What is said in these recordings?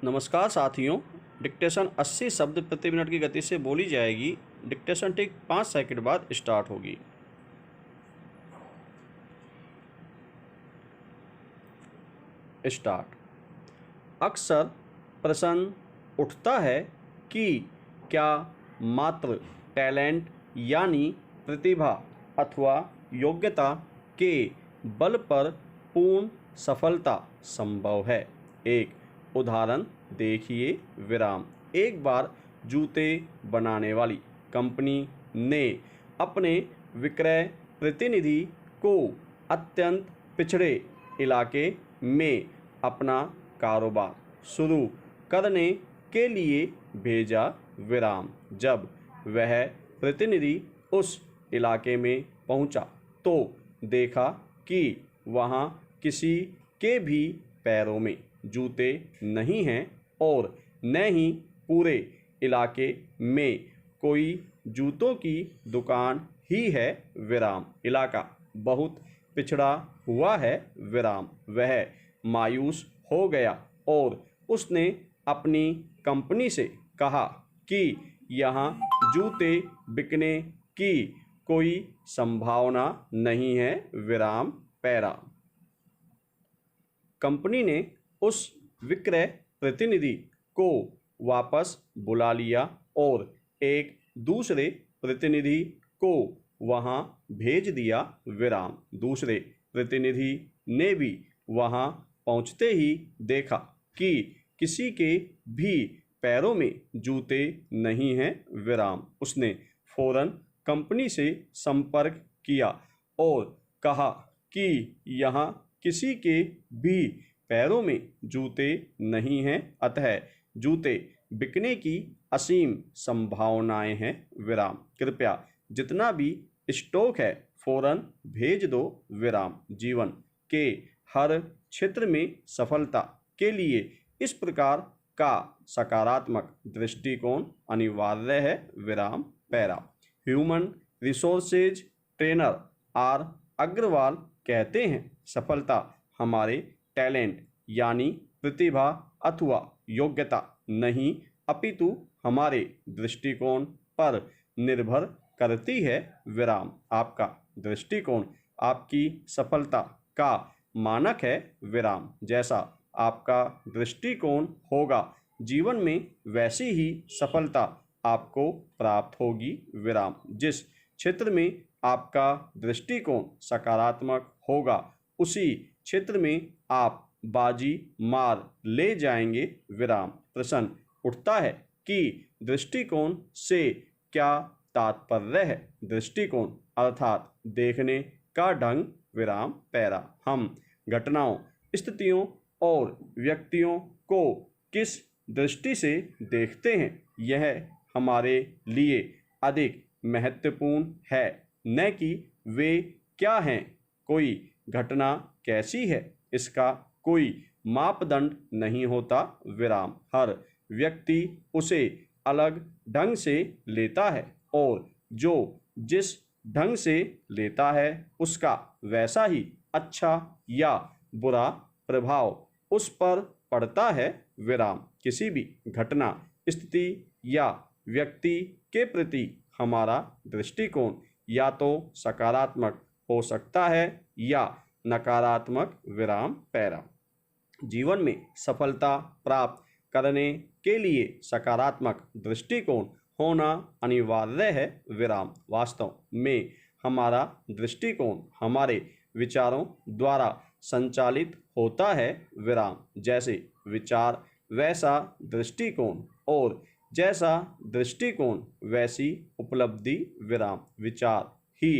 नमस्कार साथियों। डिक्टेशन 80 शब्द प्रति मिनट की गति से बोली जाएगी। डिक्टेशन ठीक 5 सेकंड बाद स्टार्ट होगी। स्टार्ट। अक्सर प्रश्न उठता है कि क्या मात्र टैलेंट यानी प्रतिभा अथवा योग्यता के बल पर पूर्ण सफलता संभव है। एक उदाहरण देखिए। विराम। एक बार जूते बनाने वाली कंपनी ने अपने विक्रय प्रतिनिधि को अत्यंत पिछड़े इलाके में अपना कारोबार शुरू करने के लिए भेजा। विराम। जब वह प्रतिनिधि उस इलाके में पहुंचा तो देखा कि वहां किसी के भी पैरों में जूते नहीं हैं और न ही पूरे इलाके में कोई जूतों की दुकान ही है। विराम। इलाका बहुत पिछड़ा हुआ है। विराम। वह मायूस हो गया और उसने अपनी कंपनी से कहा कि यहाँ जूते बिकने की कोई संभावना नहीं है। विराम। पैरा। कंपनी ने उस विक्रय प्रतिनिधि को वापस बुला लिया और एक दूसरे प्रतिनिधि को वहां भेज दिया। विराम। दूसरे प्रतिनिधि ने भी वहां पहुंचते ही देखा कि किसी के भी पैरों में जूते नहीं हैं। विराम। उसने फौरन कंपनी से संपर्क किया और कहा कि यहाँ किसी के भी पैरों में जूते नहीं हैं, अतः जूते बिकने की असीम संभावनाएं हैं। विराम। कृपया जितना भी स्टॉक है फौरन भेज दो। विराम। जीवन के हर क्षेत्र में सफलता के लिए इस प्रकार का सकारात्मक दृष्टिकोण अनिवार्य है। विराम। पैरा। Human resources trainer R Agrawal कहते हैं, सफलता हमारे टैलेंट यानी प्रतिभा अथवा योग्यता नहीं अपितु हमारे दृष्टिकोण पर निर्भर करती है। विराम। आपका दृष्टिकोण आपकी सफलता का मानक है। विराम। जैसा आपका दृष्टिकोण होगा जीवन में वैसी ही सफलता आपको प्राप्त होगी। विराम। जिस क्षेत्र में आपका दृष्टिकोण सकारात्मक होगा उसी क्षेत्र में आप बाजी मार ले जाएंगे। विराम। प्रश्न उठता है कि दृष्टिकोण से क्या तात्पर्य है। दृष्टिकोण अर्थात देखने का ढंग। विराम। पैरा। हम घटनाओं, स्थितियों और व्यक्तियों को किस दृष्टि से देखते हैं यह हमारे लिए अधिक महत्वपूर्ण है, न कि वे क्या हैं। कोई घटना कैसी है इसका कोई मापदंड नहीं होता। विराम। हर व्यक्ति उसे अलग ढंग से लेता है और जो जिस ढंग से लेता है उसका वैसा ही अच्छा या बुरा प्रभाव उस पर पड़ता है। विराम। किसी भी घटना, स्थिति या व्यक्ति के प्रति हमारा दृष्टिकोण या तो सकारात्मक हो सकता है या नकारात्मक। विराम। पैरा। जीवन में सफलता प्राप्त करने के लिए सकारात्मक दृष्टिकोण होना अनिवार्य है। विराम। वास्तव में हमारा दृष्टिकोण हमारे विचारों द्वारा संचालित होता है। विराम। जैसे विचार वैसा दृष्टिकोण और जैसा दृष्टिकोण वैसी उपलब्धि। विराम। विचार ही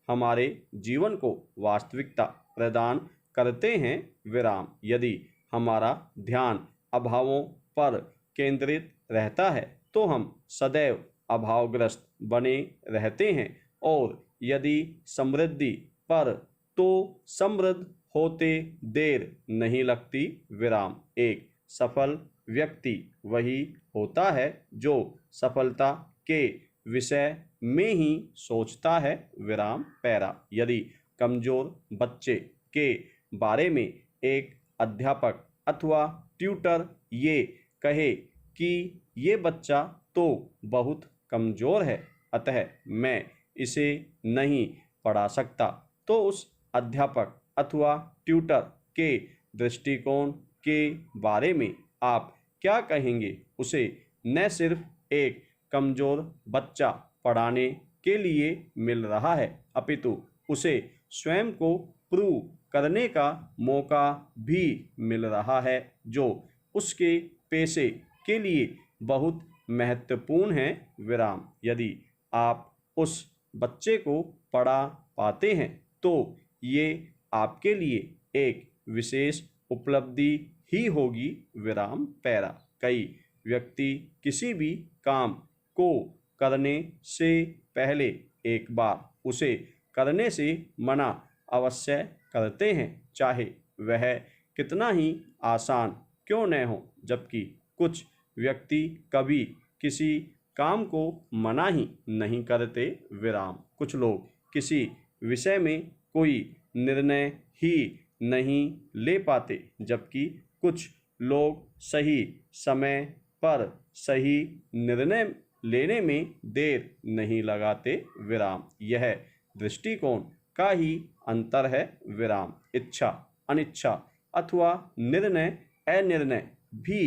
हमारे जीवन को वास्तविकता प्रदान करते हैं। विराम। यदि हमारा ध्यान अभावों पर केंद्रित रहता है तो हम सदैव अभावग्रस्त बने रहते हैं और यदि समृद्धि पर तो समृद्ध होते देर नहीं लगती। विराम। एक सफल व्यक्ति वही होता है जो सफलता के विषय में ही सोचता है। विराम। पैरा। यदि कमजोर बच्चे के बारे में एक अध्यापक अथवा ट्यूटर ये कहे कि ये बच्चा तो बहुत कमज़ोर है, अतः मैं इसे नहीं पढ़ा सकता, तो उस अध्यापक अथवा ट्यूटर के दृष्टिकोण के बारे में आप क्या कहेंगे? उसे न सिर्फ एक कमज़ोर बच्चा पढ़ाने के लिए मिल रहा है, अपितु उसे स्वयं को प्रूव करने का मौका भी मिल रहा है, जो उसके पेशे के लिए बहुत महत्वपूर्ण है। विराम। यदि आप उस बच्चे को पढ़ा पाते हैं तो ये आपके लिए एक विशेष उपलब्धि ही होगी। विराम पैरा। कई व्यक्ति किसी भी काम को करने से पहले एक बार उसे करने से मना अवश्य करते हैं, चाहे वह कितना ही आसान क्यों न हो, जबकि कुछ व्यक्ति कभी किसी काम को मना ही नहीं करते। विराम। कुछ लोग किसी विषय में कोई निर्णय ही नहीं ले पाते, जबकि कुछ लोग सही समय पर सही निर्णय लेने में देर नहीं लगाते। विराम। यह दृष्टिकोण का ही अंतर है। विराम। इच्छा, अनिच्छा अथवा निर्णय अनिर्णय भी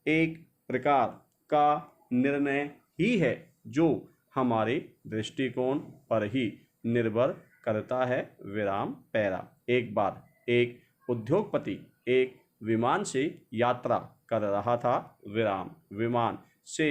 एक प्रकार का निर्णय ही है, जो हमारे दृष्टिकोण पर ही निर्भर करता है। विराम पैरा। एक बार एक उद्योगपति एक विमान से यात्रा कर रहा था। विराम। विमान से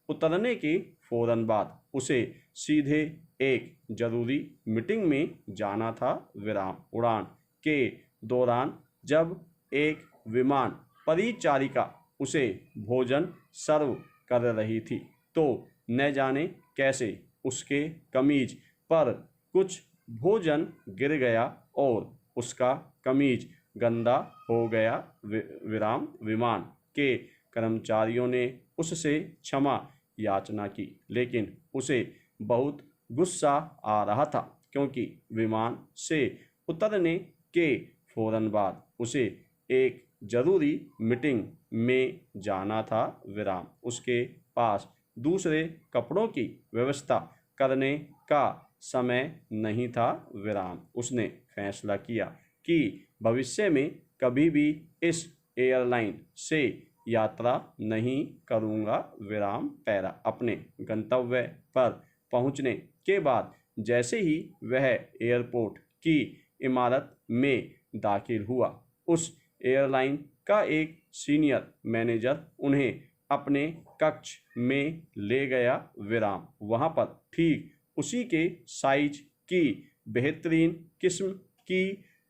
उतरने के फौरन बाद उसे सीधे एक जरूरी मीटिंग में जाना था। विराम। उड़ान के दौरान जब एक विमान परिचारिका उसे भोजन सर्व कर रही थी, तो न जाने कैसे उसके कमीज पर कुछ भोजन गिर गया और उसका कमीज गंदा हो गया। विराम। विमान के कर्मचारियों ने उससे क्षमा याचना की, लेकिन उसे बहुत गुस्सा आ रहा था, क्योंकि विमान से उतरने के फौरन बाद उसे एक जरूरी मीटिंग में जाना था। विराम। उसके पास दूसरे कपड़ों की व्यवस्था करने का समय नहीं था। विराम। उसने फैसला किया कि भविष्य में कभी भी इस एयरलाइन से यात्रा नहीं करूंगा। विराम पैरा। अपने गंतव्य पर पहुंचने के बाद जैसे ही वह एयरपोर्ट की इमारत में दाखिल हुआ, उस एयरलाइन का एक सीनियर मैनेजर उन्हें अपने कक्ष में ले गया। विराम। वहां पर ठीक उसी के साइज की बेहतरीन किस्म की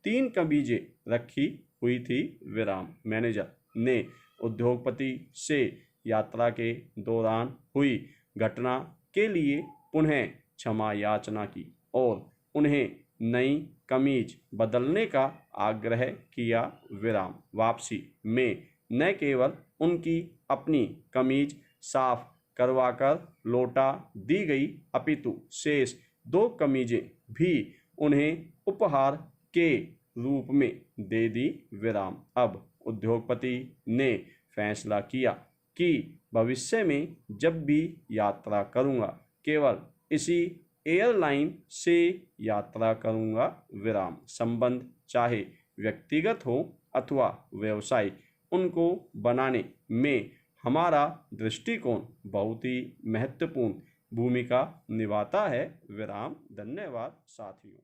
3 कमीजें रखी हुई थी। विराम। मैनेजर ने उद्योगपति से यात्रा के दौरान हुई घटना के लिए पुनः क्षमा याचना की और उन्हें नई कमीज बदलने का आग्रह किया। विराम। वापसी में न केवल उनकी अपनी कमीज साफ करवाकर लौटा दी गई, अपितु शेष 2 कमीजें भी उन्हें उपहार के रूप में दे दी। विराम। अब उद्योगपति ने फैसला किया कि भविष्य में जब भी यात्रा करूंगा, केवल इसी एयरलाइन से यात्रा करूंगा। विराम। संबंध चाहे व्यक्तिगत हो अथवा व्यवसायिक, उनको बनाने में हमारा दृष्टिकोण बहुत ही महत्वपूर्ण भूमिका निभाता है। विराम। धन्यवाद साथियों।